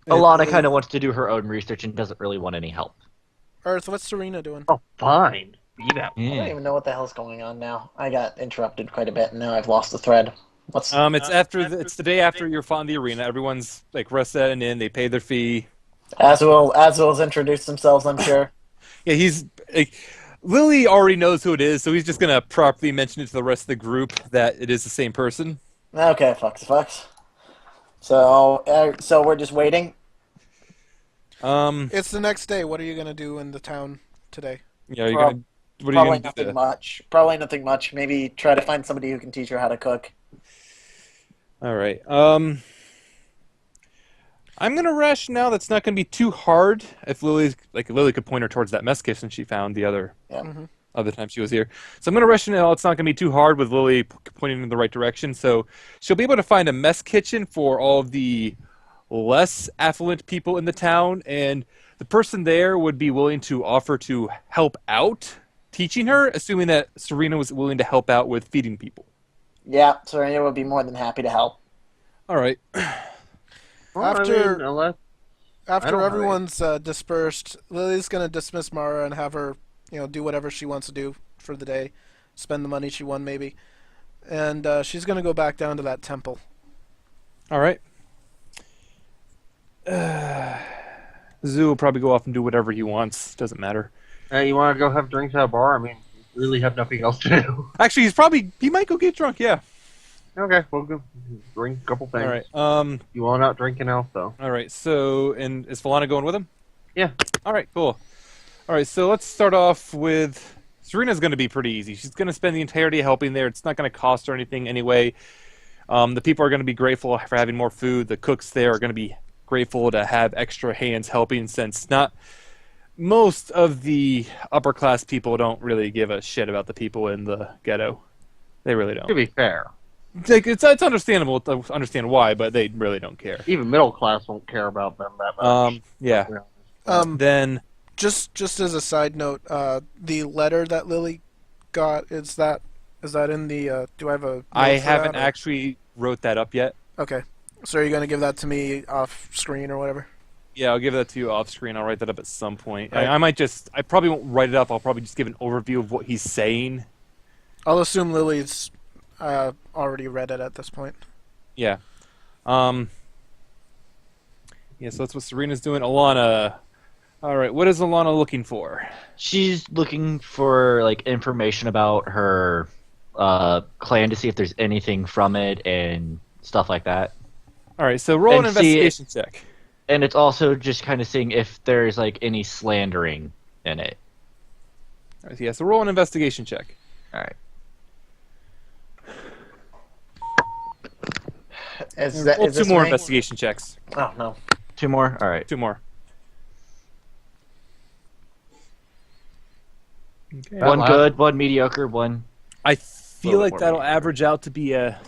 Elana kind of wants to do her own research and doesn't really want any help. Earth, what's Surina doing? Oh, fine. Be that. I don't even know what the hell's going on now. I got interrupted quite a bit, and now I've lost the thread. What's It's the day after you're fought in the arena. Everyone's like rested in. They paid their fee. As will's introduced themselves, I'm sure. Yeah, he's like, Lily already knows who it is, so he's just gonna properly mention it to the rest of the group that it is the same person. Okay, fucks. So we're just waiting. It's the next day. What are you gonna do in the town today? Yeah, What are you Probably gonna do? nothing much. Probably nothing much. Maybe try to find somebody who can teach her how to cook. All right. I'm gonna rush now. That's not gonna be too hard. If Lily could point her towards that mess kitchen she found the other time she was here. So I'm gonna rush now. It's not gonna be too hard with Lily pointing in the right direction. So she'll be able to find a mess kitchen for all of the less affluent people in the town, and the person there would be willing to offer to help out teaching her, assuming that Surina was willing to help out with feeding people. Yeah, Sorcerer would be more than happy to help. All right. Well, After don't everyone's dispersed, Lily's gonna dismiss Mara and have her, do whatever she wants to do for the day, spend the money she won maybe, and she's gonna go back down to that temple. All right. Zoo will probably go off and do whatever he wants. Doesn't matter. You want to go have drinks at a bar? I mean, we really have nothing else to do. Actually, he might go get drunk. Yeah. Okay, we'll go drink a couple things. All right. You want out drinking also? All right. So, and is Falana going with him? Yeah. All right. Cool. All right. So let's start off with Serina's going to be pretty easy. She's going to spend the entirety helping there. It's not going to cost her anything anyway. The people are going to be grateful for having more food. The cooks there are going to be grateful to have extra hands helping, since most of the upper class people don't really give a shit about the people in the ghetto. They really don't. To be fair, It's understandable to understand why, but they really don't care. even middle class won't care about them that much. Yeah. Then Just as a side note, the letter that Lily got, is that in the? Do I have a? note I for haven't that, or- actually wrote that up yet. Okay, so are you gonna give that to me off screen or whatever? Yeah, I'll give that to you off screen. I'll write that up at some point. Right. I probably won't write it up. I'll probably just give an overview of what he's saying. I'll assume Lily's already read it at this point. Yeah. Yeah, so that's what Serena's doing. Alana. All right, what is Alana looking for? She's looking for information about her clan to see if there's anything from it and stuff like that. All right, so roll an And see- investigation check. And it's also just kind of seeing if there's any slandering in it. All right, yeah, so roll an investigation check. All right. Roll two more investigation checks. Oh no. 2 more? All right. 2 more. Okay. One good, one mediocre, one... I feel Little like more that'll mediocre. average out to be a.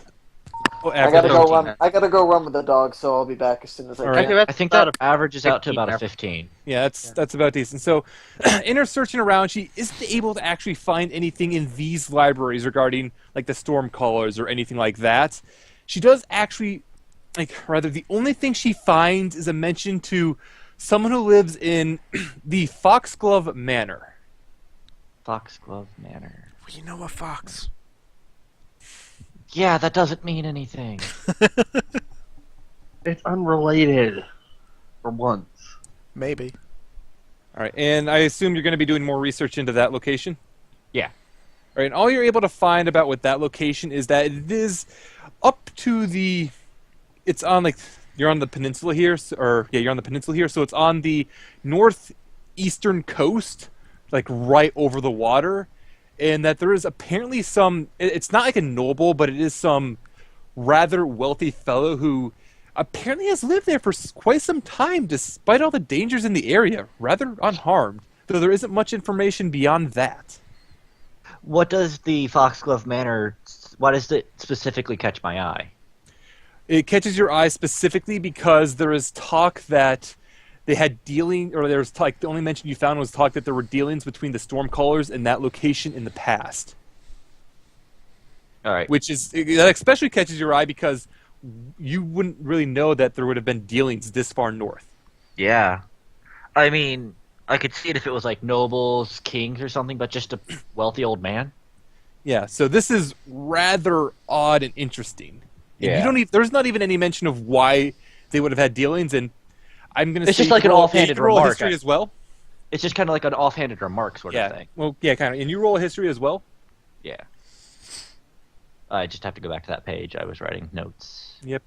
Oh, I gotta go 13. run. I gotta go run with the dog, so I'll be back as soon as I All can. right. I think that averages out to about a 15. Yeah, that's about decent. So, in her searching around, she isn't able to actually find anything in these libraries regarding the storm callers or anything like that. She does actually, the only thing she finds is a mention to someone who lives in the Foxglove Manor. Foxglove Manor. We know a fox. Yeah, that doesn't mean anything. It's unrelated. For once. Maybe. All right, and I assume you're going to be doing more research into that location? Yeah. All right, and all you're able to find about with that location is that it is up to the... It's on, you're on the peninsula here, you're on the peninsula here, so it's on the northeastern coast, right over the water, and that there is apparently some... It's not like a noble, but it is some rather wealthy fellow who apparently has lived there for quite some time, despite all the dangers in the area, rather unharmed, though there isn't much information beyond that. What does the Foxglove Manor... Why does it specifically catch my eye? It catches your eye specifically because there is talk that they had dealing, or there was the only mention you found was talk that there were dealings between the Stormcallers and that location in the past. All right. That especially catches your eye because you wouldn't really know that there would have been dealings this far north. Yeah. I mean, I could see it if it was like nobles, kings, or something, but just a wealthy old man. Yeah, so this is rather odd and interesting. And Yeah. you don't even, there's not even any mention of why they would have had dealings, and I'm going to It's say just like an offhanded you roll remark. history as well. It's just kind of like an offhanded remark sort of Yeah, thing. well, yeah, kind of. And you roll a history as well. Yeah. I just have to go back to that page. I was writing notes. Yep.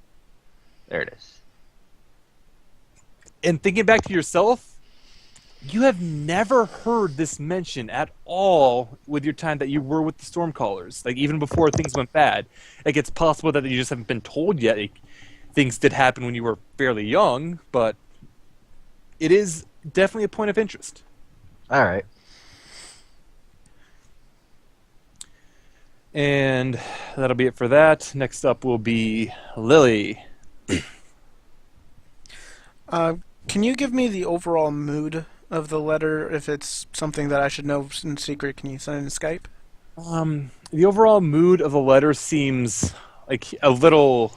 There it is. And thinking back to yourself, you have never heard this mention at all with your time that you were with the Stormcallers. Like, even before things went bad. Like, it's possible that you just haven't been told yet. Like, things did happen when you were fairly young, but it is definitely a point of interest. All right. And that'll be it for that. Next up will be Lily. Can you give me the overall mood of the letter? If it's something that I should know in secret, can you send it in Skype? The overall mood of the letter seems like a little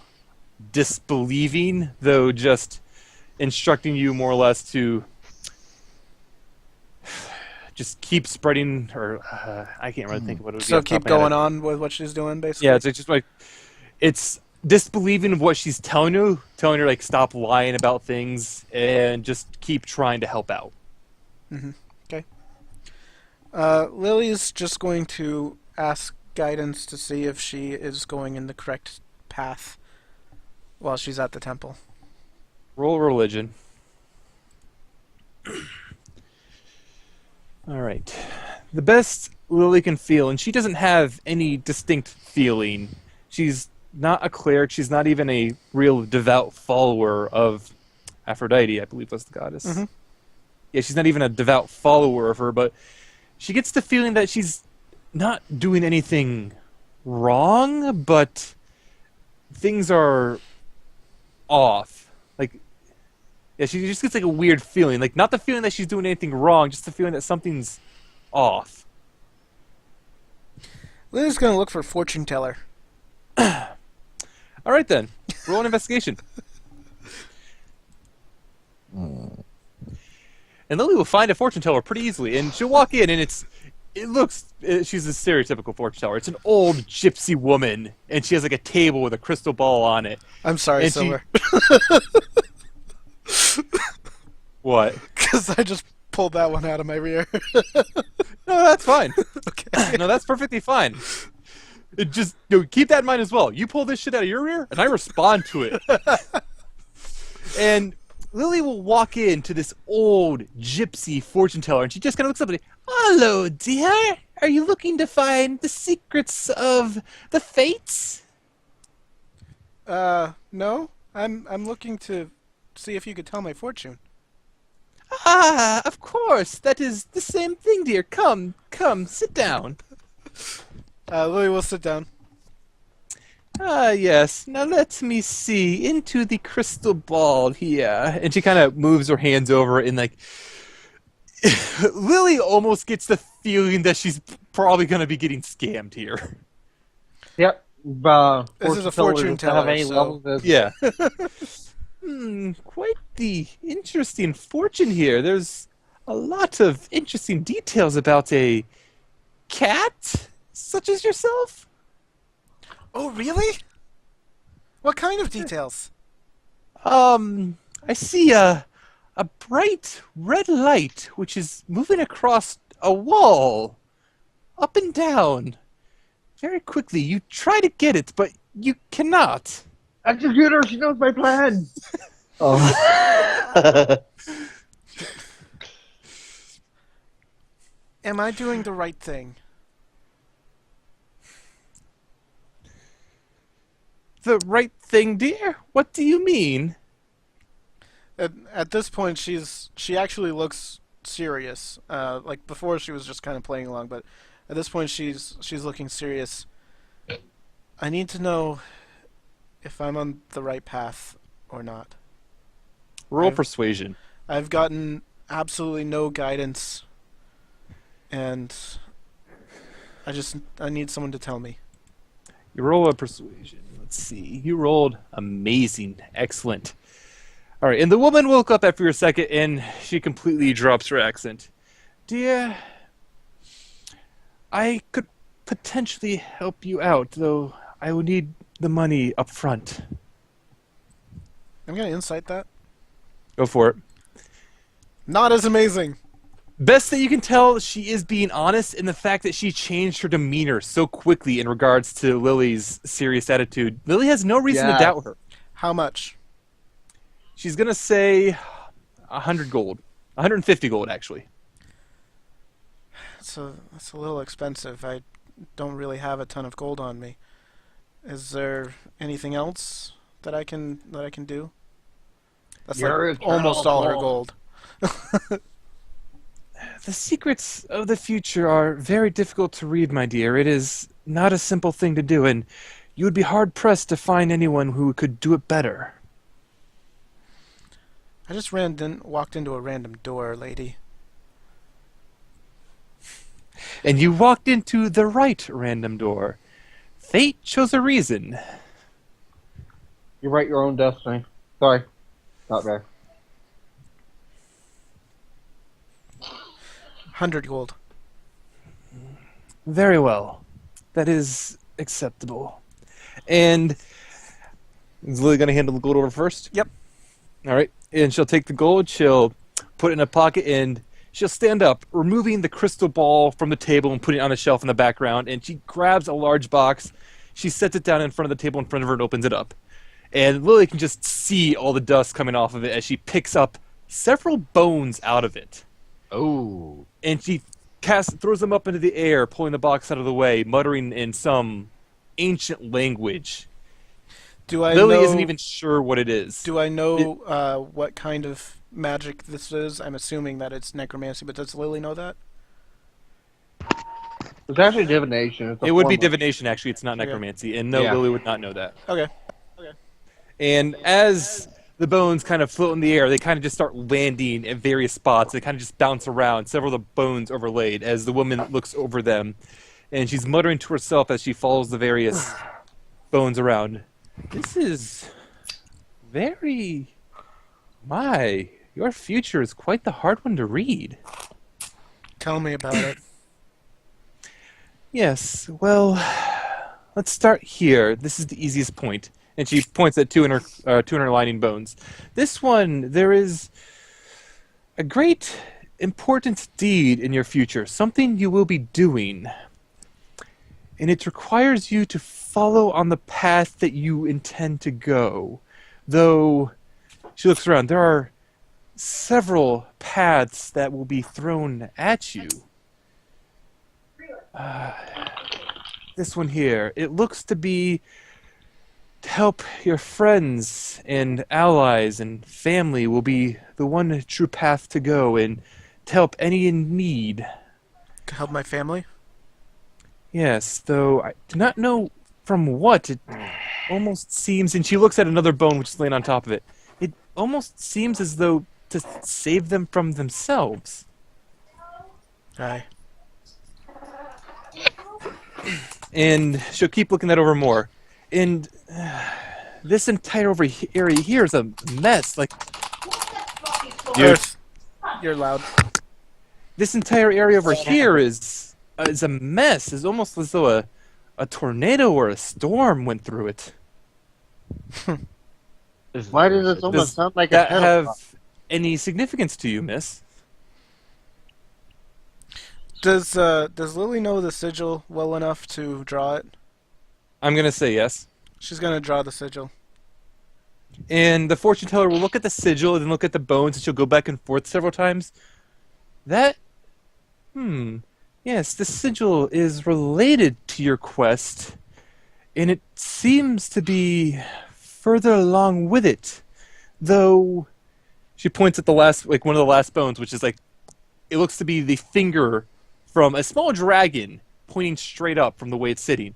disbelieving, though just instructing you more or less to just keep spreading, or I can't really think of what it would be. So off the top keep of my head. going on with what she's doing, basically. Yeah, it's just like it's disbelieving of what she's telling her like stop lying about things and just keep trying to help out. Okay. Lily's just going to ask guidance to see if she is going in the correct path while she's at the temple. Roll religion. All right. The best Lily can feel, and she doesn't have any distinct feeling. She's not a cleric. She's not even a real devout follower of Aphrodite, I believe was the goddess. Mhm. Yeah, she's not even a devout follower of her, but she gets the feeling that she's not doing anything wrong, but things are off. Like, yeah, she just gets like a weird feeling. Like, not the feeling that she's doing anything wrong, just the feeling that something's off. Lily's going to look for fortune teller. All right, then. Roll an investigation. And Lily will find a fortune teller pretty easily, and she'll walk in, and she's a stereotypical fortune teller. It's an old gypsy woman, and she has like a table with a crystal ball on it. I'm sorry, And Silver. What? Because I just pulled that one out of my rear. No, that's fine. Okay. No, that's perfectly fine. It just keep that in mind as well. You pull this shit out of your rear, and I respond to it. And Lily will walk into this old gypsy fortune teller, and she just kind of looks up at me. Hello, dear. Are you looking to find the secrets of the fates? No. I'm looking to see if you could tell my fortune. Ah, of course. That is the same thing, dear. Come, sit down. Lily will sit down. Ah, yes. Now let me see into the crystal ball here. And she kind of moves her hands over and like Lily almost gets the feeling that she's probably going to be getting scammed here. Yep. This is a fortune teller, Have any so- levels of- Yeah. Quite the interesting fortune here. There's a lot of interesting details about a cat such as yourself. Oh, really? What kind of details? I see a bright red light which is moving across a wall, up and down, very quickly. You try to get it, but you cannot. Executor, she knows my plan. Oh. Am I doing the right thing? The right thing, dear? What do you mean? At this point, she actually looks serious. Like before, she was just kind of playing along, but at this point, she's looking serious. I need to know if I'm on the right path or not. Roll I've- persuasion. I've gotten absolutely no guidance, and I need someone to tell me. You roll a persuasion. Let's see. You rolled amazing. Excellent. All right, and the woman woke up after a second, and she completely drops her accent. Dear, I could potentially help you out, though I will need the money up front. I'm gonna insight that. Go for it. Not as amazing. Best that you can tell, she is being honest in the fact that she changed her demeanor so quickly in regards to Lily's serious attitude. Lily has no reason to Yeah. doubt her. How much? She's going to say 100 gold. 150 gold, actually. That's a little expensive. I don't really have a ton of gold on me. Is there anything else that I can do? That's Your like almost all her eternal gold. The secrets of the future are very difficult to read, my dear. It is not a simple thing to do, and you would be hard-pressed to find anyone who could do it better. I just walked into a random door, lady. And you walked into the right random door. Fate chose a reason. You write your own destiny. Sorry. Not bad. 100 gold. Very well. That is acceptable. And is Lily going to handle the gold over first? Yep. All right. And she'll take the gold, she'll put it in a pocket, and she'll stand up, removing the crystal ball from the table and putting it on a shelf in the background. And she grabs a large box. She sets it down in front of the table in front of her and opens it up. And Lily can just see all the dust coming off of it as she picks up several bones out of it. Oh. And she throws them up into the air, pulling the box out of the way, muttering in some ancient language. Lily isn't even sure what it is. Do I know what kind of magic this is? I'm assuming that it's necromancy, but does Lily know that? It's actually divination. It's a It would be form of- divination, actually. It's not Okay. necromancy. And no, Yeah. Lily would not know that. Okay. And as the bones kind of float in the air, they kind of just start landing at various spots. They kind of just bounce around, several of the bones overlaid, as the woman looks over them. And she's muttering to herself as she follows the various bones around. This is very... your future is quite the hard one to read. Tell me about it. Yes, well, let's start here. This is the easiest point. And she points at two interlining bones. This one, there is a great important deed in your future, something you will be doing. And it requires you to follow on the path that you intend to go. Though, she looks around, there are several paths that will be thrown at you. This one here, it looks to be to help your friends and allies and family will be the one true path to go, and to help any in need. To help my family? Yes, though I do not know from what. It almost seems, and she looks at another bone which is laying on top of it. It almost seems as though to save them from themselves. Aye. And she'll keep looking that over more. And this entire area here is a mess. Like, You're loud. this entire area over here is a mess. It's almost as though a tornado or a storm went through it. Why does this almost Does sound like that a have pedal? any significance to you, miss? Does Lily know the sigil well enough to draw it? I'm going to say yes. She's gonna draw the sigil. And the fortune teller will look at the sigil and then look at the bones, and she'll go back and forth several times. Yes, the sigil is related to your quest, and it seems to be further along with it. Though, she points at the last, like one of the last bones, which is like, it looks to be the finger from a small dragon pointing straight up from the way it's sitting.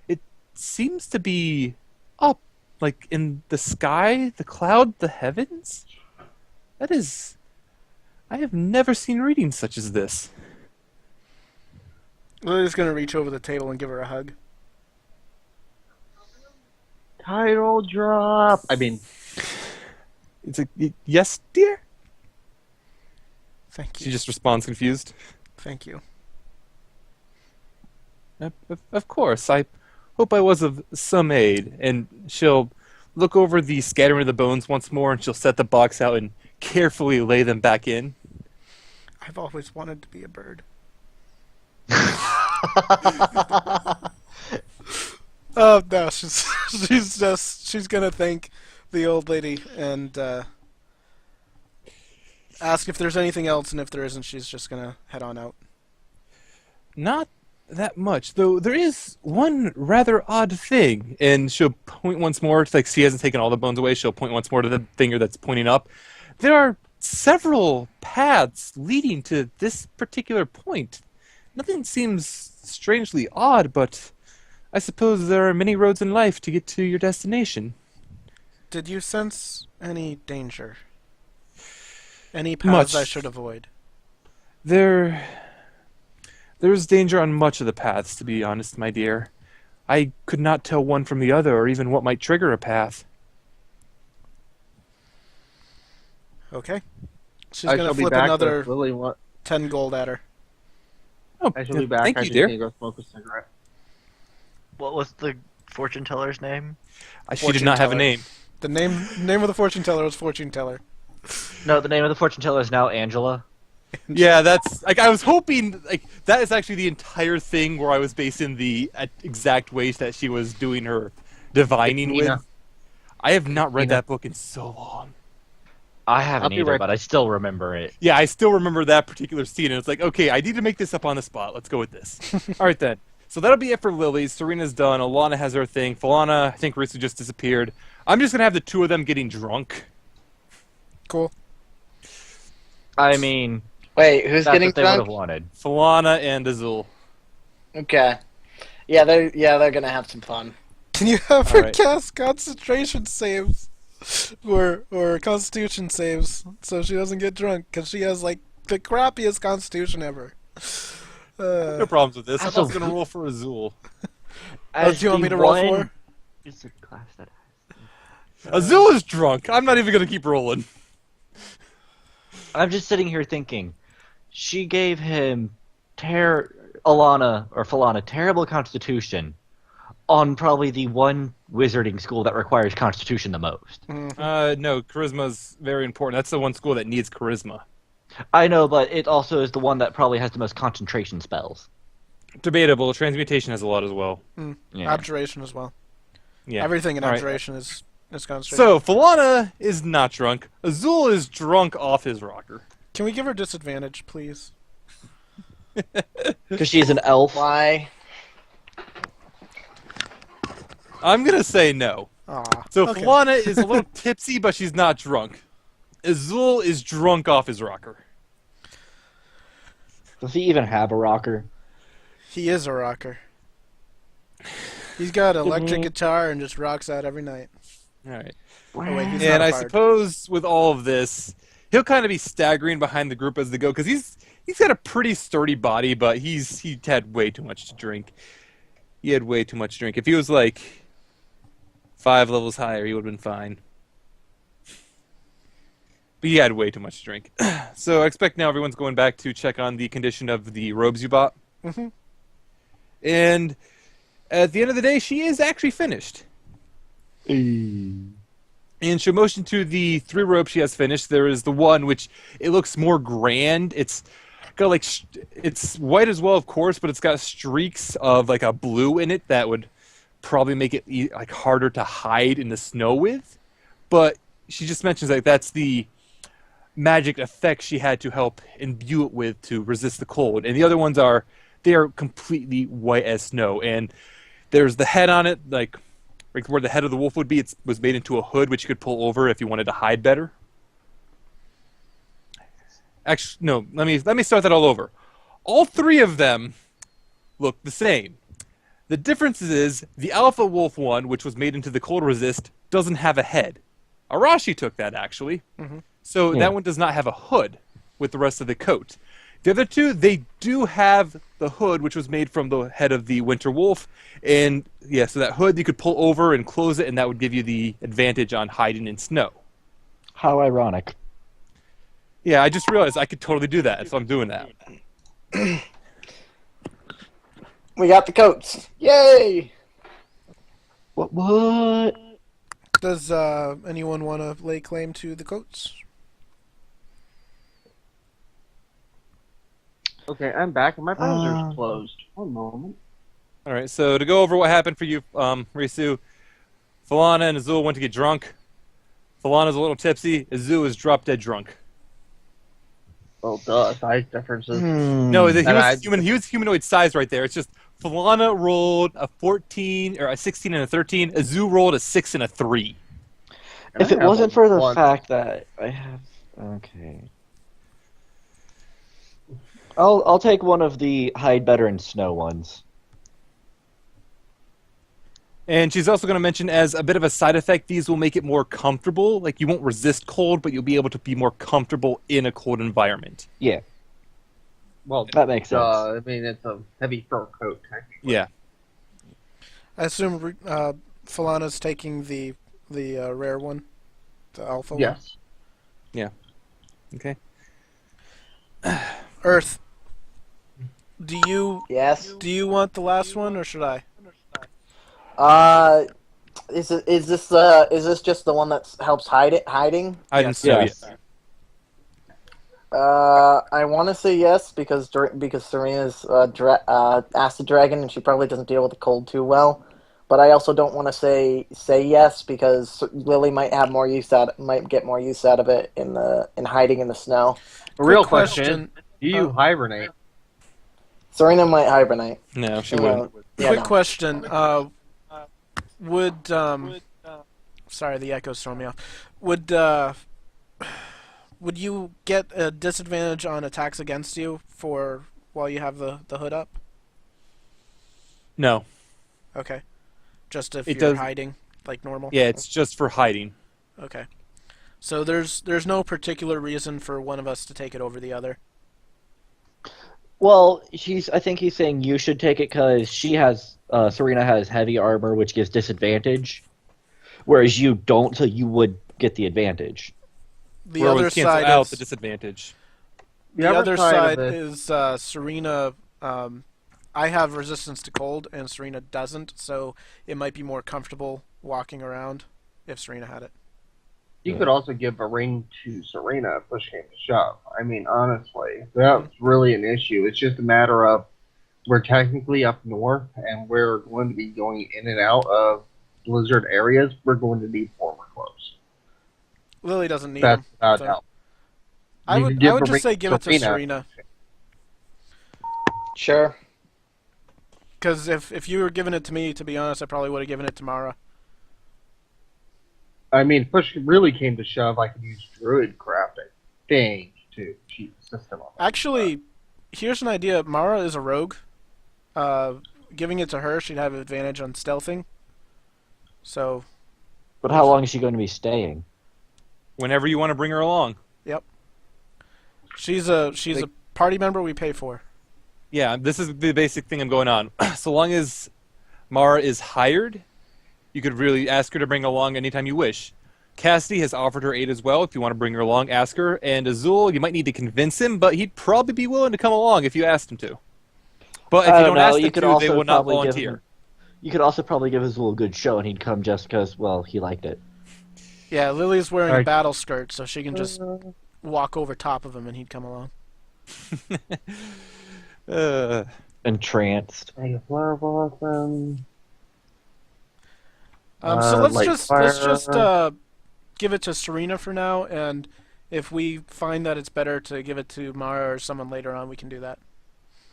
It seems to be up, like in the sky, the cloud, the heavens. That is, I have never seen reading such as this. Lily's gonna reach over the table and give her a hug. Title drop. I mean, It's like, yes, dear? Thank you. She just responds confused. Thank you. Of course, I hope I was of some aid. And she'll look over the scattering of the bones once more, and she'll set the box out and carefully lay them back in. I've always wanted to be a bird. Oh no, she's gonna thank the old lady and ask if there's anything else, and if there isn't, she's just gonna head on out. Not that much, though there is one rather odd thing. And she'll point once more, it's like she hasn't taken all the bones away, she'll point once more to the finger that's pointing up. There are several paths leading to this particular point. Nothing seems strangely odd, but I suppose there are many roads in life to get to your destination. Did you sense any danger? Any paths I should avoid? There's danger on much of the paths, to be honest, my dear. I could not tell one from the other, or even what might trigger a path. Okay. She's I gonna shall be flip back another with Lily. 10 gold at her. Oh, I shall be back. thank I you, just dear. need to go smoke a cigarette. What was the fortune teller's name? She did not have a teller. name. The name of the fortune teller was fortune teller. No, the name of the fortune teller is now Angela. Yeah, that's like I was hoping. Like that is actually the entire thing where I was basing the exact ways that she was doing her divining Nina. with. I have not read Nina. that book in so long. I haven't I'll be either, right- but I still remember it. Yeah, I still remember that particular scene, and it's like, okay, I need to make this up on the spot. Let's go with this. All right, then. So that'll be it for Lily. Serina's done. Elana has her thing. Falana, I think Risuki just disappeared. I'm just going to have the two of them getting drunk. Cool. I mean, Wait, who's that's getting what they would have drunk? wanted. Falana and Azul. Okay. Yeah, they're gonna have some fun. Can you have her Alright. cast concentration saves? Or constitution saves, so she doesn't get drunk, because she has, like, the crappiest constitution ever. No problems with this. I'm Azul. also going to roll for Azul. Oh, do you want me to roll for? It's a class that Azul is drunk. I'm not even going to keep rolling. I'm just sitting here thinking, she gave him Falana terrible constitution on probably the one wizarding school that requires constitution the most. No, charisma's very important. That's the one school that needs charisma. I know, but it also is the one that probably has the most concentration spells. Debatable. Transmutation has a lot as well. Yeah. Abjuration as well. Yeah. Everything in All right. abjuration is concentration. So, Falana is not drunk. Azul is drunk off his rocker. Can we give her disadvantage, please? Because she's an elf. Why? I'm going to say no. Aw. So, okay. Falana is a little tipsy, but she's not drunk. Azul is drunk off his rocker. Does he even have a rocker? He is a rocker. He's got an electric guitar and just rocks out every night. All right. Oh, wait, he's And not a I bard. suppose with all of this, he'll kind of be staggering behind the group as they go, because he's got a pretty sturdy body, but he had way too much to drink. He had way too much to drink. If he was like 5 levels higher, he would have been fine. But he had way too much to drink. So I expect now everyone's going back to check on the condition of the robes you bought. Mhm. And at the end of the day, she is actually finished. And she'll motion to the 3 robes she has finished. There is the one which it looks more grand. It's got like it's white as well, of course, but it's got streaks of like a blue in it that would probably make it like harder to hide in the snow with. But she just mentions like that's the magic effect she had to help imbue it with to resist the cold. And the other ones are completely white as snow. And there's the head on it, like where the head of the wolf would be. It was made into a hood which you could pull over if you wanted to hide better. Actually, no. Let me start that all over. All 3 of them look the same. The difference is the alpha wolf one, which was made into the cold resist, doesn't have a head. Arashi took that actually, so that one does not have a hood with the rest of the coat. The other 2, they do have the hood, which was made from the head of the winter wolf, and yeah, so that hood you could pull over and close it, and that would give you the advantage on hiding in snow. How ironic. Yeah, I just realized I could totally do that, so I'm doing that. We got the coats. Yay! What? Does anyone want to lay claim to the coats? Okay, I'm back and my browser's closed. One moment. All right, so to go over what happened for you, Risu, Falana and Azul went to get drunk. Falana's a little tipsy. Azul is drop dead drunk. Well, duh, size differences. No, he And was human. He was humanoid size right there. It's just Falana rolled a 14 or a 16 and a 13. Azul rolled a 6 and a 3. And If I it have wasn't a for the one. fact that I have, okay, I'll take one of the hide better in snow ones. And she's also going to mention, as a bit of a side effect, these will make it more comfortable. Like, you won't resist cold, but you'll be able to be more comfortable in a cold environment. Yeah, Well, that makes sense. I mean, it's a heavy fur coat, technically. Yeah. I assume Falana's taking the rare one, the alpha one. Yes. Okay. Earth. Do Yes. you want the last one or should I? Is this just the one that helps hiding? I didn't know Yes. yet. I want to say yes because Serena's acid dragon and she probably doesn't deal with the cold too well. But I also don't want to say yes because Lily might get more use out of it in hiding in the snow. The real Quick question, do you uh, hibernate? Serena might hibernate. No, she Uh, wouldn't. yeah, Quick no. question. Sorry, the echo's throwing me off. Would you get a disadvantage on attacks against you while you have the hood up? No. Okay. Just if It you're does- hiding like normal? Yeah, it's just for hiding. Okay. So there's no particular reason for one of us to take it over the other. Well, I think he's saying you should take it because Surina has heavy armor, which gives disadvantage, whereas you don't, so you would get the advantage. The Where it other would cancel side out is the disadvantage. the other side of it- is Serena. I have resistance to cold, and Serena doesn't, so it might be more comfortable walking around if Serena had it. You could also give a ring to Serena if push came to shove. I mean, honestly, that's really an issue. It's just a matter of we're technically up north, and we're going to be going in and out of blizzard areas. We're going to need warmer clothes. Lily doesn't need That's them. without so- doubt. I You would could give a just ring say give it to Serena. Sure. Because if you were giving it to me, to be honest, I probably would have given it to Mara. I mean, push really came to shove, I could use druid craft, I think, to cheat the system on that. Actually, here's an idea. Mara is a rogue. Giving it to her, she'd have advantage on stealthing. So, But how long is she going to be staying? Whenever you want to bring her along. she's a party member we pay for. Yeah, this is the basic thing I'm going on. So long as Mara is hired, you could really ask her to bring along anytime you wish. Cassidy has offered her aid as well. If you want to bring her along, ask her. And Azul, you might need to convince him, but he'd probably be willing to come along if you asked him to. But if I you don't don't ask know, him you could to, they also will not probably give volunteer. him- You could also probably give Azul a good show, and he'd come just because, well, he liked it. Yeah, Lily's wearing a Alright. battle skirt, so she can just walk over top of him and he'd come along. Entranced. Make a flare blossom. So let's like just fire. give it to Serena for now, and if we find that it's better to give it to Mara or someone later on, we can do that.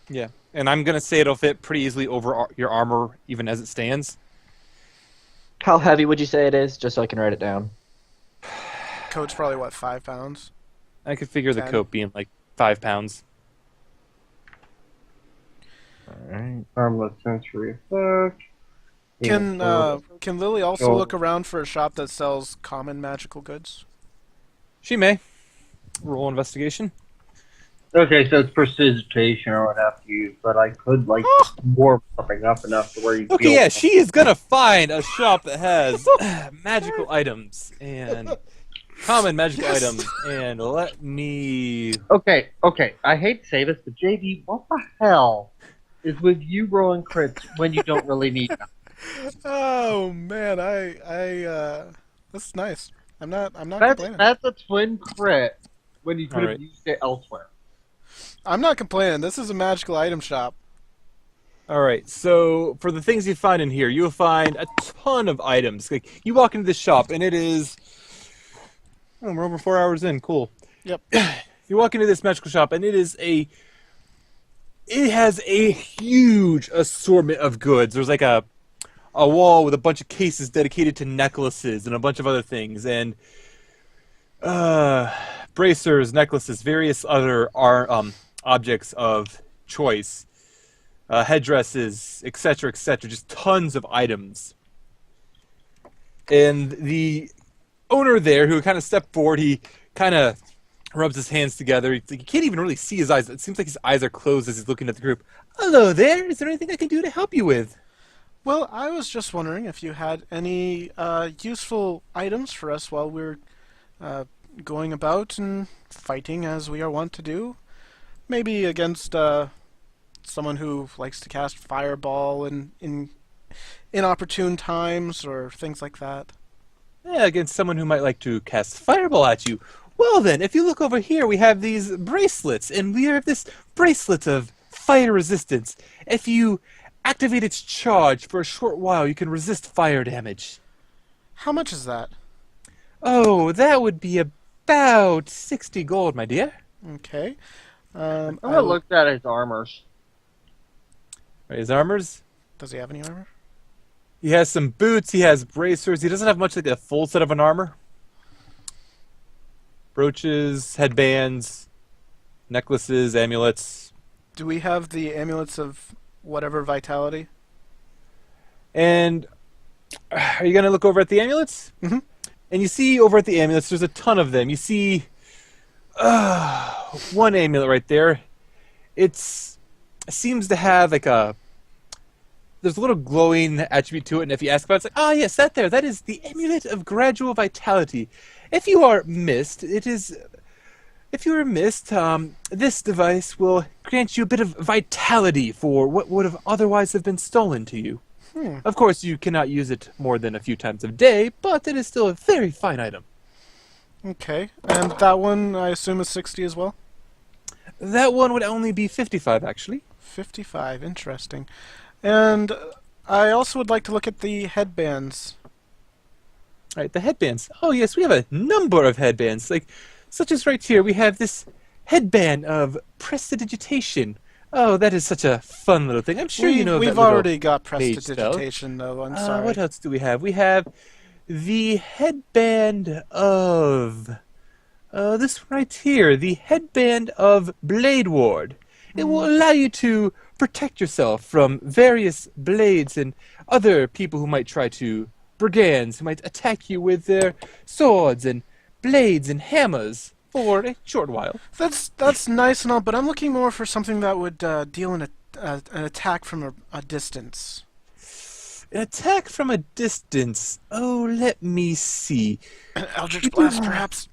Yeah, and I'm going to say it'll fit pretty easily over your armor, even as it stands. How heavy would you say it is, just so I can write it down? Coat's probably, what, 5 pounds? I could figure the 10. coat being like 5 pounds. Alright. Harmless sensory effect. Can Lily also Go. look around for a shop that sells common magical goods? She may. Roll investigation. Okay, so it's precipitation I would have to use, but I could, like, warm something up enough to where you Okay, feel... yeah, she is going to find a shop that has magical items and common magic Yes. items, and let me. Okay. I hate to say this, but JD, what the hell is with you rolling crits when you don't really need them? Oh man, that's nice. I'm not complaining. That's a twin crit when you could have Alright. used it elsewhere. I'm not complaining. This is a magical item shop. All right, so for the things you find in here, you'll find a ton of items. Like you walk into this shop, and it is. Oh, we're over 4 hours in. Cool. Yep. You walk into this magical shop, and it has a huge assortment of goods. There's like a wall with a bunch of cases dedicated to necklaces and a bunch of other things, and bracers, necklaces, various other objects of choice, headdresses, etc., etc. Just tons of items. And the owner there, who kind of stepped forward, he kind of rubs his hands together. You can't even really see his eyes. It seems like his eyes are closed as he's looking at the group. Hello there. Is there anything I can do to help you with? Well, I was just wondering if you had any useful items for us while we're going about and fighting as we are wont to do. Maybe against someone who likes to cast fireball in inopportune times or things like that. Yeah, against someone who might like to cast fireball at you. Well then, if you look over here, we have these bracelets, and we have this bracelet of fire resistance. If you activate its charge for a short while, you can resist fire damage. How much is that? Oh, that would be about 60 gold, my dear. Okay. I looked at his armors. Right, his armors? Does he have any armor? He has some boots, he has bracers. He doesn't have much like a full set of an armor. Brooches, headbands, necklaces, amulets. Do we have the amulets of whatever vitality? And are you going to look over at the amulets? Mhm. And you see over at the amulets, there's a ton of them. You see one amulet right there. It seems to have like there's a little glowing attribute to it, and if you ask about it, it's like, yes, that is the amulet of gradual vitality. If you are missed, this device will grant you a bit of vitality for what would have otherwise have been stolen to you. Of course, you cannot use it more than a few times a day, but it is still a very fine item. Okay. And that one, I assume, is 60 as well? That one would only be 55, actually. 55. Interesting. And I also would like to look at the headbands. All right, the headbands. Oh, yes, we have a number of headbands. Such as right here, we have this headband of prestidigitation. Oh, that is such a fun little thing. I'm sure you know We've that little already got page, prestidigitation, though. I'm sorry. What else do we have? We have the headband of... this right here, the headband of Blade Ward. It will allow you to protect yourself from various blades and other people who might try to... brigands who might attack you with their swords and blades and hammers for a short while. That's nice and all, but I'm looking more for something that would deal in an attack from a distance. An attack from a distance. Oh, let me see. An Eldritch Blast, perhaps?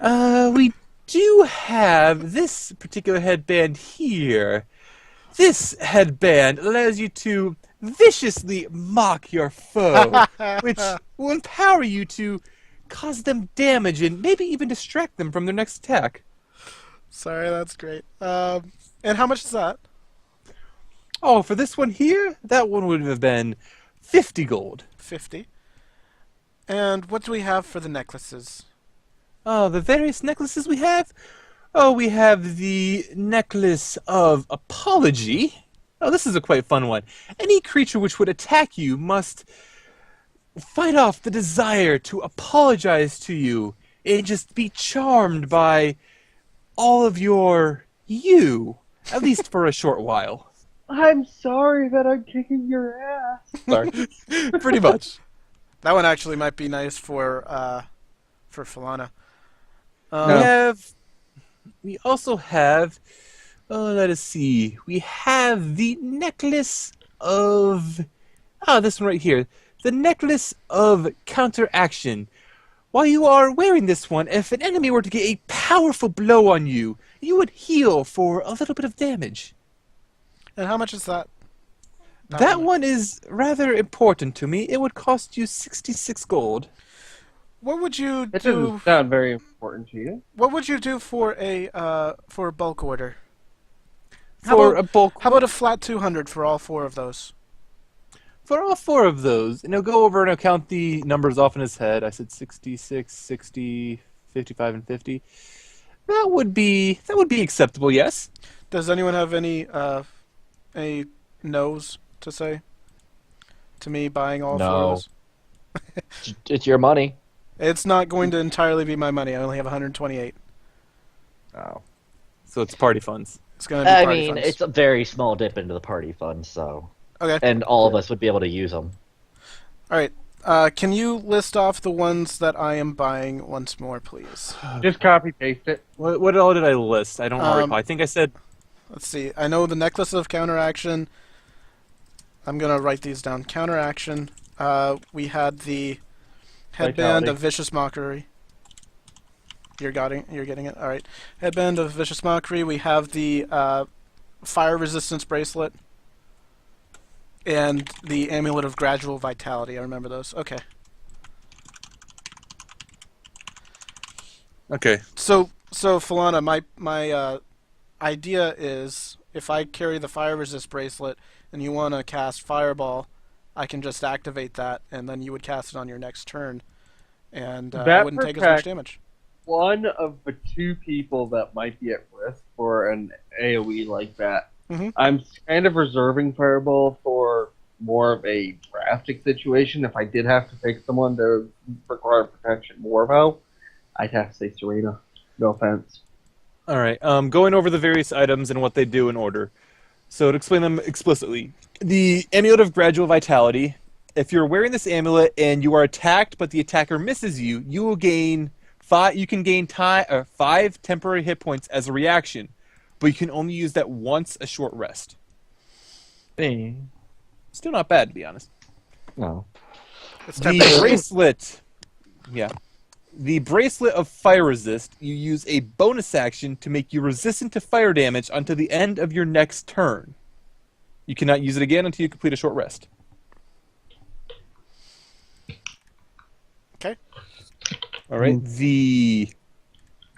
We do have this particular headband here. This headband allows you to viciously mock your foe, which will empower you to cause them damage and maybe even distract them from their next attack. Sorry, that's great. And how much is that? Oh, for this one here, that one would have been 50 gold. 50. And what do we have for the necklaces? Oh, the various necklaces we have? Oh, we have the necklace of apology. Oh, this is a quite fun one. Any creature which would attack you must fight off the desire to apologize to you and just be charmed by all of you, at least for a short while. I'm sorry that I'm kicking your ass. Sorry. Pretty much. That one actually might be nice for Falana. We also have, let us see, we have the necklace of, this one right here, the necklace of counteraction. while you are wearing this one, if an enemy were to get a powerful blow on you, you would heal for a little bit of damage. And how much is that? That one is rather important to me. It would cost you 66 gold. What would you It do? doesn't sound very important to you. What would you do for a bulk order? For a bulk... How about a flat 200 for all 4 of those? For all 4 of those, and he'll go over and he'll count the numbers off in his head. I said 66, 60, 55, and 50. That would be acceptable, yes. Does anyone have any no's to say to me buying all 4 of those? It's your money. It's not going to entirely be my money. I only have 128. Oh. So it's party funds. It's going to be party funds. It's a very small dip into the party fund, so... Okay. And all of us would be able to use them. All right. Can you list off the ones that I am buying once more, please? Just copy paste it. What all did I list? I don't recall. I think I said... Let's see. I know the Necklace of Counteraction. I'm going to write these down. Counteraction. We had the Headband Vitality. of Vicious Mockery. You're getting it? All right. Headband of Vicious Mockery. We have the Fire Resistance Bracelet. And the Amulet of Gradual Vitality. I remember those. Okay. Okay. So Falana, my idea is if I carry the Fire Resist Bracelet and you want to cast Fireball, I can just activate that, and then you would cast it on your next turn, and I wouldn't take as much damage. One of the 2 people that might be at risk for an AoE like that. Mhm. I'm kind of reserving Fireball for more of a drastic situation. If I did have to pick someone to require protection more of, I'd have to say Surina. No offense. All right. Going over the various items and what they do in order. So to explain them explicitly, the Amulet of Gradual Vitality. If you're wearing this amulet and you are attacked, but the attacker misses you, you will gain 5. You can gain 5 temporary hit points as a reaction, but you can only use that once a short rest. Still not bad, to be honest. No. It's The temporary. bracelet. Yeah. The Bracelet of Fire Resist, you use a bonus action to make you resistant to fire damage until the end of your next turn. You cannot use it again until you complete a short rest. Okay. All right. The...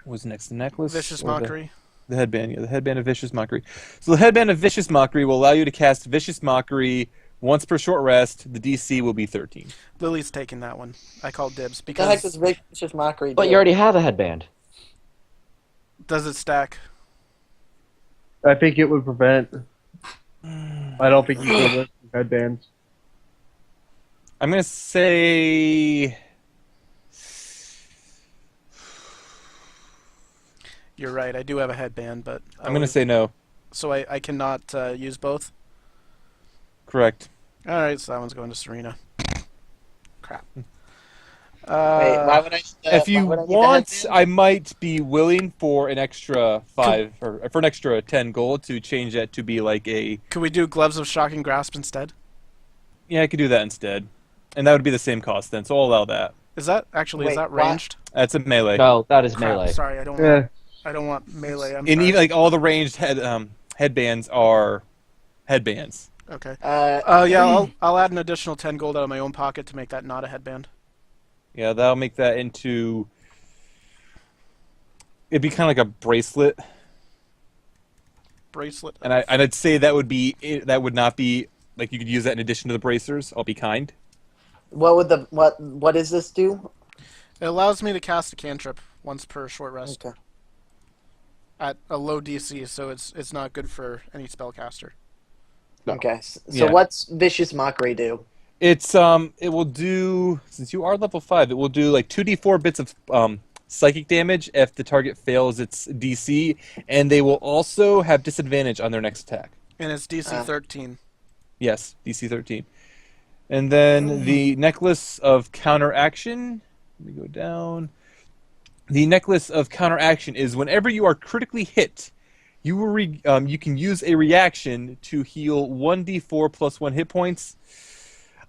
What was next? The necklace? Vicious Or Mockery. The headband, yeah. The Headband of Vicious Mockery. So the Headband of Vicious Mockery will allow you to cast Vicious Mockery once per short rest. The DC will be 13. Lily's taking that one. I called dibs The heck because does Vicious Mockery do? But you already have a headband. does it stack? I think it would prevent. I don't think you can list headbands. I'm going to say... You're right. I do have a headband, but I'm going to say no. so I cannot use both. Correct. All right, so that one's going to Surina. Crap. Wait, why would I? If you why would I need the want, headband? I might be willing for an extra 5 or for an extra 10 gold to change that to be like a... Could we do Gloves of Shocking Grasp instead? Yeah, I could do that instead. And that would be the same cost then, so I'll allow that. Is that actually Wait, is that what? ranged? That's a melee. No, that is Crap, melee. sorry, I don't. Yeah. I don't want melee. I'm And sorry. even like all the ranged headbands are headbands. Okay. Uh, Yeah, I'll add an additional 10 gold out of my own pocket to make that not a headband. Yeah, that'll make that into... It'd be kind of like a bracelet. Bracelet. And I'd say that would not be... Like, you could use that in addition to the bracers. I'll be kind. what does this do? It allows me to cast a cantrip once per short rest Okay. at a low DC, so it's not good for any spellcaster. No. Okay. So Yeah. what's Vicious Mockery do? It's it will do, since you are level 5, it will do like 2d4 bits of psychic damage if the target fails its DC, and they will also have disadvantage on their next attack. And it's DC 13. Yes, DC 13. And then the Necklace of Counteraction. Let me go down. The Necklace of Counteraction is whenever you are critically hit, you will you can use a reaction to heal 1d4 plus 1 hit points.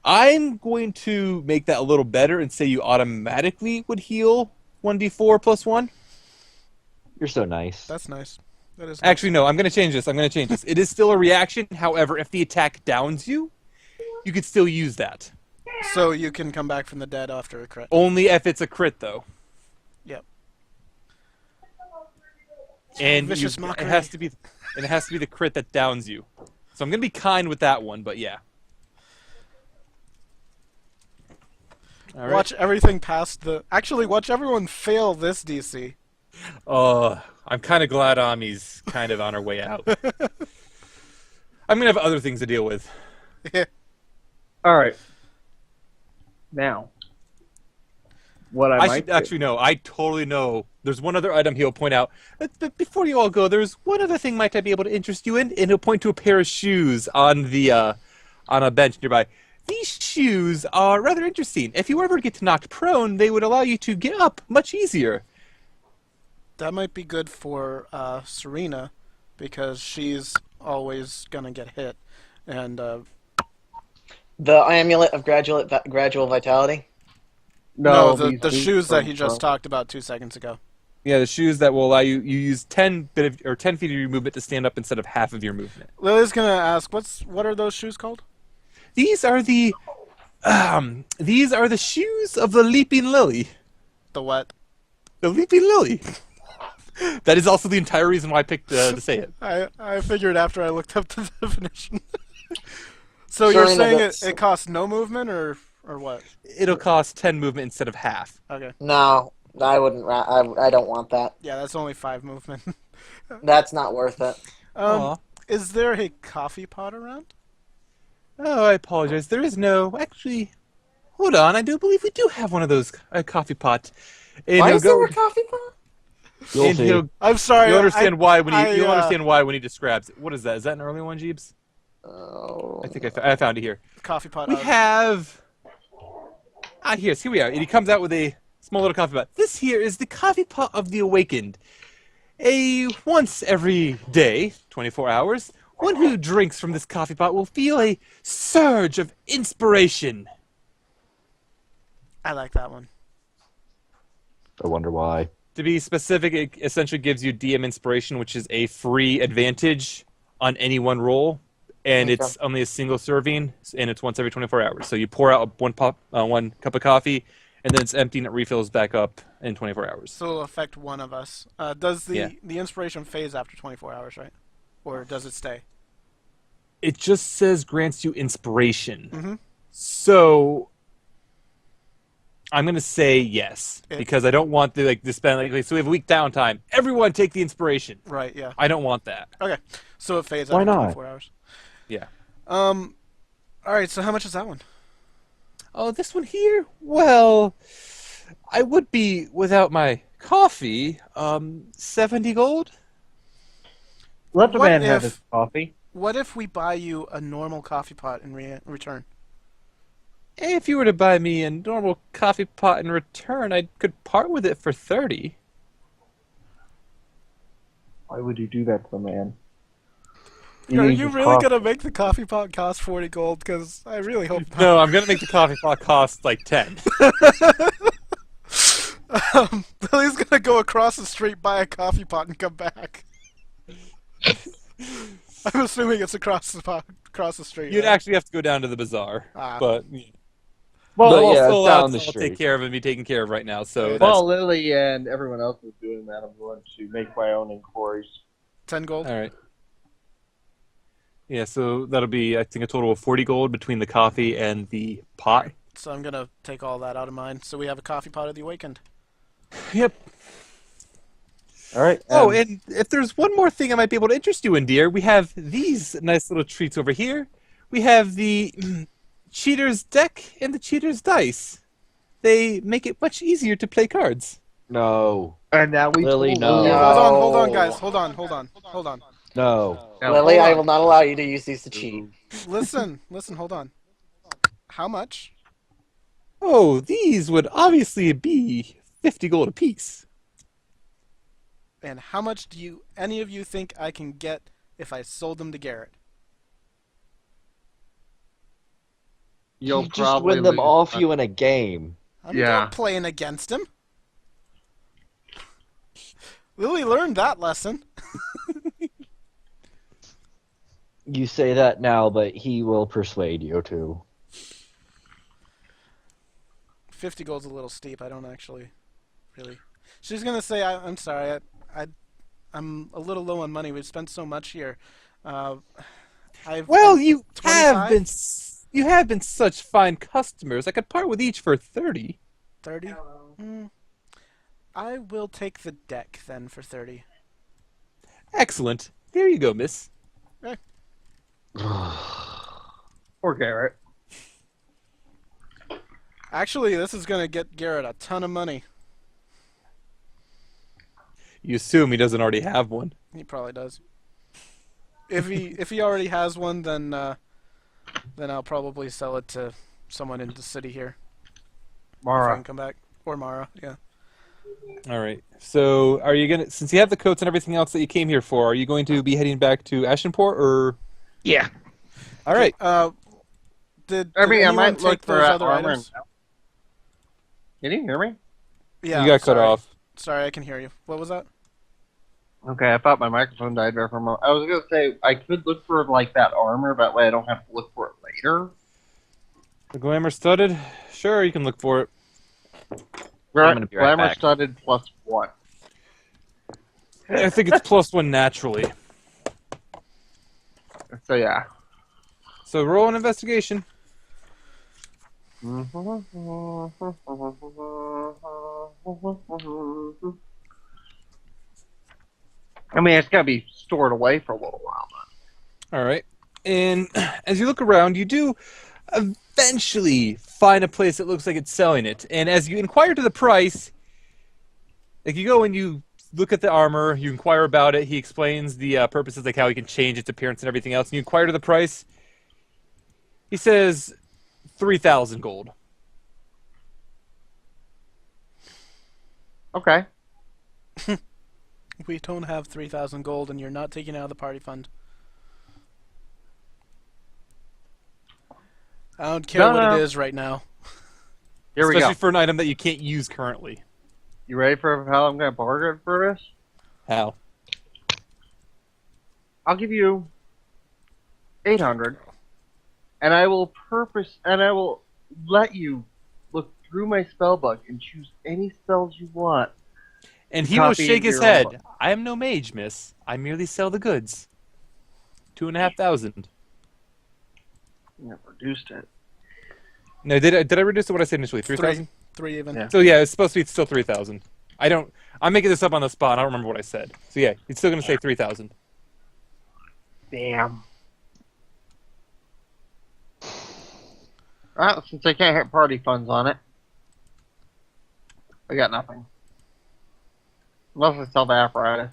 I'm going to make that a little better and say you automatically would heal 1d4 plus 1. You're so nice. That's nice. That is Actually, no, I'm going to change this. It is still a reaction. However, if the attack downs you, you could still use that. So you can come back from the dead after a crit. Only if it's a crit, though. Yep. And Vicious it mockery. has to be the crit that downs you. So I'm going to be kind with that one, but yeah. All right. Watch everything past the... Actually, watch everyone fail this DC. I'm kind of glad Ami's kind of on her way out. I'm going to have other things to deal with. All right. Now, what I might do- actually know. I totally know. There's one other item he'll point out. But before you all go, there's one other thing might I be able to interest you in, and he'll point to a pair of shoes on a bench nearby. These shoes are rather interesting. If you ever get knocked prone, they would allow you to get up much easier. That might be good for Surina, because she's always going to get hit. And The amulet of gradual vitality. no, these the boots shoes that from- he just talked about 2 seconds ago. Yeah, the shoes that will allow you use 10 feet of your movement to stand up instead of half of your movement. Lily's going to ask, what are those shoes called? These are the shoes of the Leaping Lily. The what? The Leaping Lily. That is also the entire reason why I picked to say it. I figured after I looked up the definition. So you're Surina, saying that's- it costs no movement, or what? It'll cost 10 movement instead of half. Okay. No, I wouldn't. I don't want that. Yeah, that's only 5 movement. That's not worth it. Aw. Is there a coffee pot around? Oh, I apologize. There is no... Actually, hold on. I do believe we do have one of those coffee pots. And Why he'll is there a coffee pot? You'll and see. I'm sorry. You'll understand why when you'll I, understand why when he describes it. What is that? Is that an early one, Jeeves? Oh. I think I found it here. Coffee pot. We have... here we are. And he comes out with a small little coffee pot. This here is the coffee pot of the awakened. A once every day, 24 hours, one who drinks from this coffee pot will feel a surge of inspiration. I like that one. I wonder why. To be specific, it essentially gives you DM inspiration, which is a free advantage on any one roll, and Okay. it's only a single serving, and it's once every 24 hours. So you pour out one cup of coffee, and then it's empty and it refills back up in 24 hours. So it'll affect one of us. Does Yeah. the inspiration phase after 24 hours, right? Or does it stay? It just says grants you inspiration. Mhm. So I'm gonna say yes It- because I don't want to to spend so we have a week downtime. Everyone take the inspiration. Right. Yeah. I don't want that. Okay. So it fades Why after not? 24 hours. Yeah. All right. So how much is that one? Oh, this one here? Well, I would be without my coffee. 70 gold? Let the What man have if- his coffee. What if we buy you a normal coffee pot in return? If you were to buy me a normal coffee pot in return, I could part with it for 30. Why would you do that to the man? Are needs you his really coffee. gonna make the coffee pot cost 40 gold? Because I really hope not. No, I'm gonna make the coffee pot cost like 10. Lily's gonna go across the street, buy a coffee pot, and come back. I'm assuming it's across the street. You'd right? actually have to go down to the bazaar, Ah. but But well, yeah, still it's down allowed the to street. take care of and be taken care of right now. So Yeah. that's, While Lily and everyone else is doing that, I'm going to make my own inquiries. 10 gold. all right. Yeah, so that'll be I think a total of 40 gold between the coffee and the pot. So I'm gonna take all that out of mine. So we have a coffee pot of the awakened. Yep. All right. Oh, and if there's one more thing I might be able to interest you in, dear, we have these nice little treats over here. We have the Cheater's deck and the Cheater's dice. They make it much easier to play cards. No. and now we Lily, told no. Lily- Hold on, guys. Hold on. No. Now, Lily, hold I on. will not allow you to use these to cheat. Listen, hold on. How much? Oh, these would obviously be 50 gold apiece. And how much do any of you think I can get if I sold them to Garrett? you'll You just probably win them lose off money. you in a game. I'm Yeah. not playing against him. Lily learned that lesson. You say that now, but he will persuade you to. 50 gold's a little steep. I don't actually really. She's gonna say, I'm sorry. I'm a little low on money. We've spent so much here. Well, you have 25? been such fine customers. I could part with each for 30. 30. I will take the deck then for 30. Excellent. Here you go, miss. Poor Garrett. Actually, this is gonna get Garrett a ton of money. You assume he doesn't already have one. He probably does. If he already has one, then I'll probably sell it to someone in the city here. If I Mara. can come back, or Mara. Yeah. All right. So, are you gonna, since you have the coats and everything else that you came here for, are you going to be heading back to Ashenport, or? Yeah. All right. Did I anyone might take look for those other armor. items? Can you hear me? Yeah. You got cut sorry. off. Sorry, I can hear you. What was that? Okay, I thought my microphone died there for a moment. I was gonna say I could look for like that armor, that way I don't have to look for it later. The glamour studded? Sure, you can look for it. I'm gonna be right Glamour back. studded +1. I think it's +1 naturally. So yeah. So roll an investigation. I mean, it's gotta be stored away for a little while. All right. And as you look around, you do eventually find a place that looks like it's selling it. And as you inquire to the price, like you go and you look at the armor, you inquire about it. He explains the purposes, like how he can change its appearance and everything else. And you inquire to the price. He says 3,000 gold. Okay. We don't have 3,000 gold, and you're not taking it out of the party fund. I don't care No, what no. it is right now. Here we Especially go. for an item that you can't use currently. You ready for how I'm gonna bargain for this? How? I'll give you 800, and I will let you look through my spell book and choose any spells you want. And he will Copy shake his your head. own book. I am no mage, miss. I merely sell the goods. 2,500. Yeah, reduced it. No, did I reduce it? What I said initially? 3,000. 3 even. Yeah. So yeah, it's supposed to be still 3,000. I'm making this up on the spot. I don't remember what I said. So yeah, it's still gonna say 3,000. Damn. Alright, since I can't hit party funds on it, I got nothing. Unless I sell the apparatus.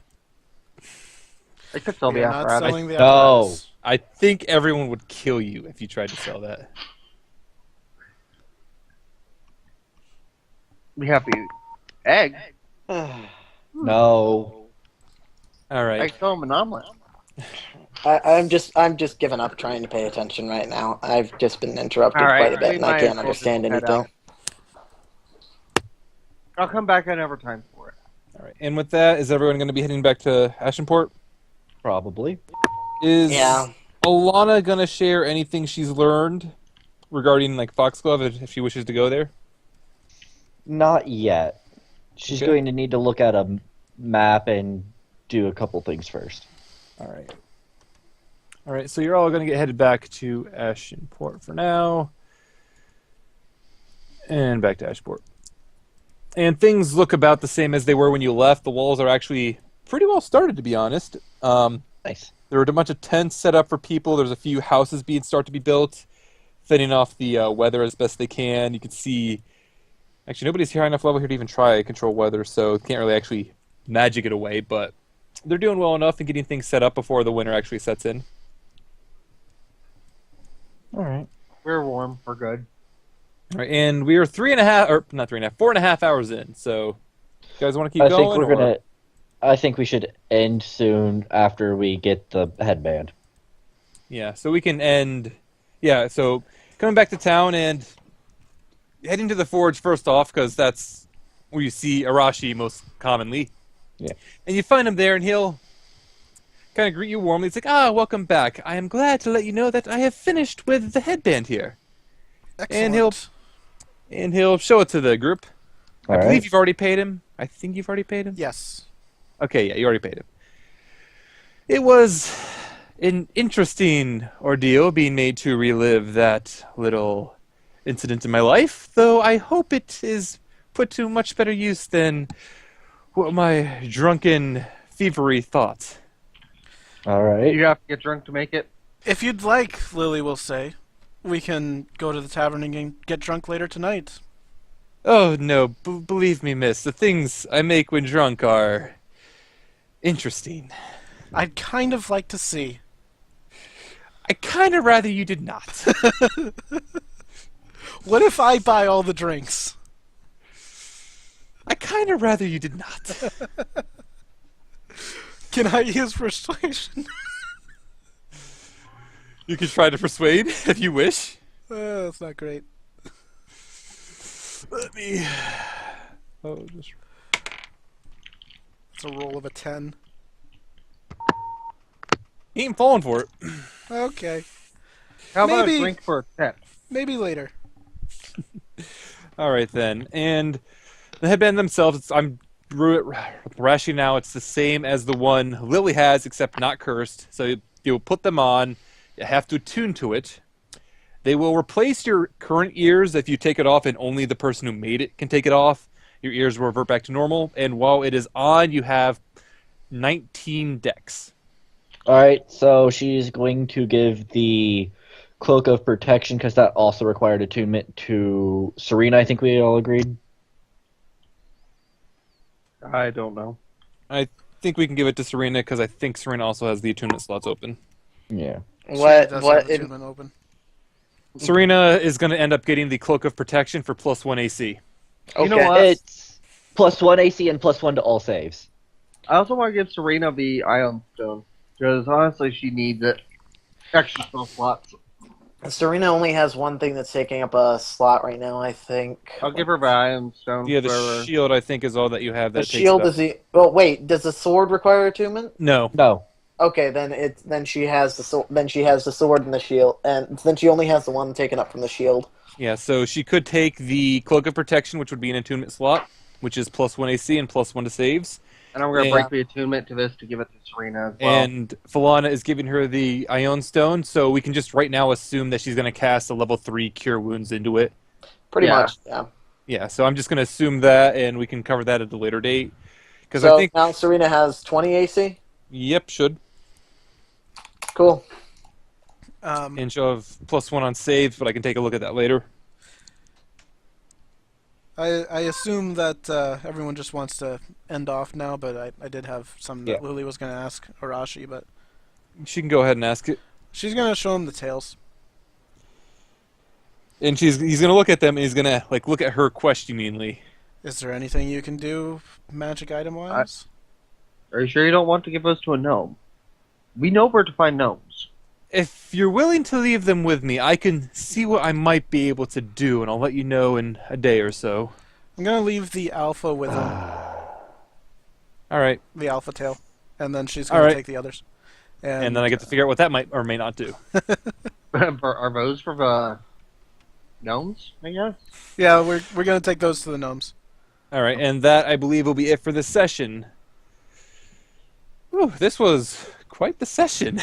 I could sell the You're not apparatus. selling the No. apparatus. I think everyone would kill you if you tried to sell that. We have the egg. No. All right. I sell them an omelet. I'm just giving up trying to pay attention right now. I've just been interrupted All right, quite a bit, and I my can't fault, understand just head anything. out. I'll come back another time for it. All right. And with that, is everyone going to be heading back to Ashenport? Probably. Is Yeah. Elana going to share anything she's learned regarding like Foxglove if she wishes to go there? Not yet. She's Okay. going to need to look at a map and do a couple things first. All right. All right. So you're all going to get headed back to Ashenport for now, and back to Ashenport. And things look about the same as they were when you left. The walls are actually pretty well started, to be honest. Nice. There were a bunch of tents set up for people. There's a few houses being start to be built, fending off the weather as best they can. You can see, actually, nobody's high enough level here to even try to control weather, so can't really actually magic it away. But they're doing well enough and getting things set up before the winter actually sets in. All right. We're warm. We're good. All right, and we are 4.5 hours in. So, you guys want to keep I going? think we're or- gonna. I think we should end soon after we get the headband. Yeah, so we can end. Yeah, so coming back to town and heading to the forge first off, because that's where you see Arashi most commonly. Yeah. And you find him there, and he'll kind of greet you warmly. It's like, welcome back. I am glad to let you know that I have finished with the headband here. Excellent. And he'll show it to the group. I All believe right. you've already paid him. I think you've already paid him. Yes. Okay, yeah, you already paid him. It was an interesting ordeal being made to relive that little incident in my life, though I hope it is put to much better use than what my drunken thievery thought. All right. You have to get drunk to make it. If you'd like, Lily will say, we can go to the tavern and get drunk later tonight. Oh, no, believe me, miss, the things I make when drunk are interesting. I'd kind of like to see. I kind of rather you did not. What if I buy all the drinks? I kind of rather you did not. Can I use persuasion? You can try to persuade if you wish. That's not great. Let me... Oh, just... It's a roll of a 10. He ain't falling for it. Okay. How about Maybe- a drink for a pet? Maybe later. All right, then. And the headband themselves, I'm rashing now. It's the same as the one Lily has, except not cursed. So you'll put them on. You have to attune to it. They will replace your current ears if you take it off, and only the person who made it can take it off. Your ears will revert back to normal. And while it is on, you have 19 decks. All right. So she's going to give the Cloak of Protection because that also required attunement to Surina. I think we all agreed. I don't know. I think we can give it to Surina because I think Surina also has the attunement slots open. Yeah. She What? does What? have attunement open. Serena is going to end up getting the Cloak of Protection for +1 AC. Okay. You know what? It's +1 AC and +1 to all saves. I also want to give Serena the Ion Stone, because honestly, she needs it. Extra spell slots. Serena only has one thing that's taking up a slot right now, I think. I'll give her the Ion Stone. Yeah, the for- shield, I think, is all that you have that The takes shield it up. is the. Oh wait, does the sword require attunement? No. No. Okay, then she has the sword and the shield, and then she only has the one taken up from the shield. Yeah, so she could take the Cloak of Protection, which would be an attunement slot, which is +1 AC and +1 to saves. And I'm going to Yeah. break the attunement to this to give it to Serena as well. And Falana is giving her the Ion Stone, so we can just right now assume that she's going to cast a level 3 Cure Wounds into it. Pretty Yeah. much, yeah. Yeah, so I'm just going to assume that, and we can cover that at a later date. Because So I think... now Serena has 20 AC. Yep, should. Cool. And she'll have +1 on saves, but I can take a look at that later. I assume that everyone just wants to end off now, but I did have something that Yeah. Lily was going to ask Arashi, but She can go ahead and ask it. she's going to show him the tails. And he's going to look at them, and he's going to look at her questioningly. Is there anything you can do, magic item-wise? Are you sure you don't want to give us to a gnome? We know where to find gnomes. If you're willing to leave them with me, I can see what I might be able to do, and I'll let you know in a day or so. I'm going to leave the alpha with him, All right. the alpha tail, and then she's going All to right. take the others. And then I get to figure out what that might or may not do. Are those for the gnomes, I guess? Yeah, we're going to take those to the gnomes. All right, and that, I believe, will be it for this session. Whew, this was quite the session.